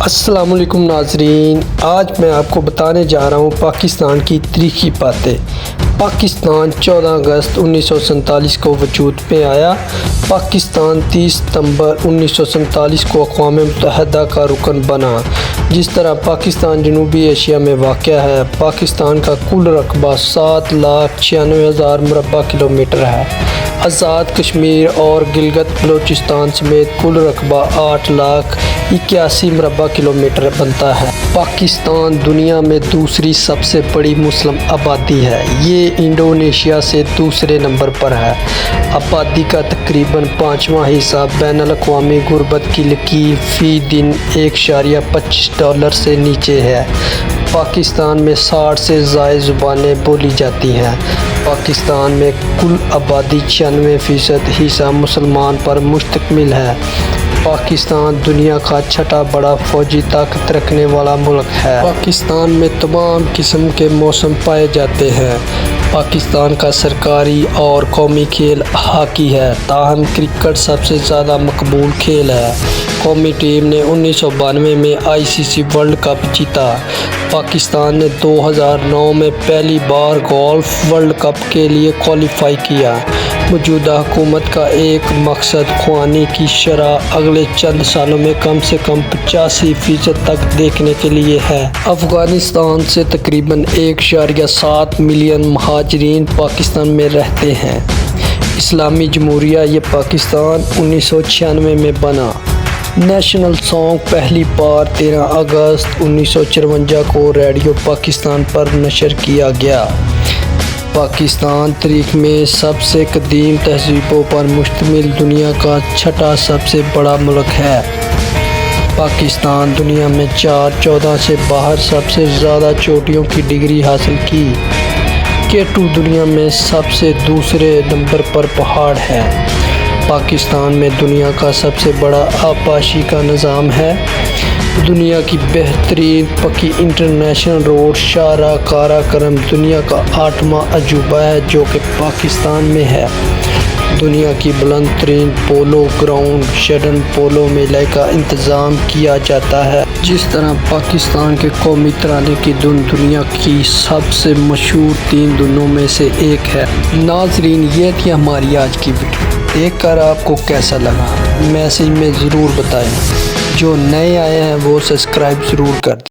السلام علیکم ناظرین، آج میں آپ کو بتانے جا رہا ہوں پاکستان کی تاریخی باتیں۔ پاکستان 14 اگست 1947 کو وجود میں آیا۔ پاکستان 30 ستمبر 1947 کو اقوام متحدہ کا رکن بنا۔ جس طرح پاکستان جنوبی ایشیا میں واقع ہے۔ پاکستان کا کل رقبہ 7,96,000 مربع کلومیٹر ہے۔ آزاد کشمیر اور گلگت بلوچستان سمیت کل رقبہ 8,81,000 مربع کلومیٹر بنتا ہے۔ پاکستان دنیا میں دوسری سب سے بڑی مسلم آبادی ہے۔ یہ انڈونیشیا سے دوسرے نمبر پر ہے۔ آبادی کا تقریباً 5واں حصہ بین الاقوامی غربت کی لکیر فی دن $1.25 سے نیچے ہے۔ پاکستان میں 60 سے زائد زبانیں بولی جاتی ہیں۔ پاکستان میں کل آبادی 96% حصہ مسلمان پر مشتمل ہے۔ پاکستان دنیا کا چھٹا بڑا فوجی طاقت رکھنے والا ملک ہے۔ پاکستان میں تمام قسم کے موسم پائے جاتے ہیں۔ پاکستان کا سرکاری اور قومی کھیل ہاکی ہے، تاہم کرکٹ سب سے زیادہ مقبول کھیل ہے۔ قومی ٹیم نے 1992 میں ICC ورلڈ کپ جیتا۔ پاکستان نے 2009 میں پہلی بار گولف ورلڈ کپ کے لیے کوالیفائی کیا۔ موجودہ حکومت کا ایک مقصد خوانی کی شرح اگلے چند سالوں میں کم سے کم 85% تک دیکھنے کے لیے ہے۔ افغانستان سے تقریباً 1.7 ملین مہاجرین پاکستان میں رہتے ہیں۔ اسلامی جمہوریہ پاکستان 1996 میں بنا۔ نیشنل سانگ پہلی بار 13 اگست 1954 کو ریڈیو پاکستان پر نشر کیا گیا۔ پاکستان تاریخ میں سب سے قدیم تہذیبوں پر مشتمل دنیا کا چھٹا سب سے بڑا ملک ہے۔ پاکستان دنیا میں 414 سے باہر سب سے زیادہ چوٹیوں کی ڈگری حاصل کی۔ K2 دنیا میں سب سے دوسرے نمبر پر پہاڑ ہے۔ پاکستان میں دنیا کا سب سے بڑا آبپاشی کا نظام ہے۔ دنیا کی بہترین پکی انٹرنیشنل روڈ شاہراہ قارا کرم دنیا کا 8واں عجوبہ ہے جو کہ پاکستان میں ہے۔ دنیا کی بلند ترین پولو گراؤنڈ شڈن پولو میلے کا انتظام کیا جاتا ہے۔ جس طرح پاکستان کے قومی ترانے کی دھن دنیا کی سب سے مشہور 3 دھنوں میں سے ایک ہے۔ ناظرین، یہ تھی ہماری آج کی ویڈیو۔ دیکھ کر آپ کو کیسا لگا میسج میں ضرور بتائیں۔ جو نئے آئے ہیں وہ سبسکرائب ضرور کر دیں۔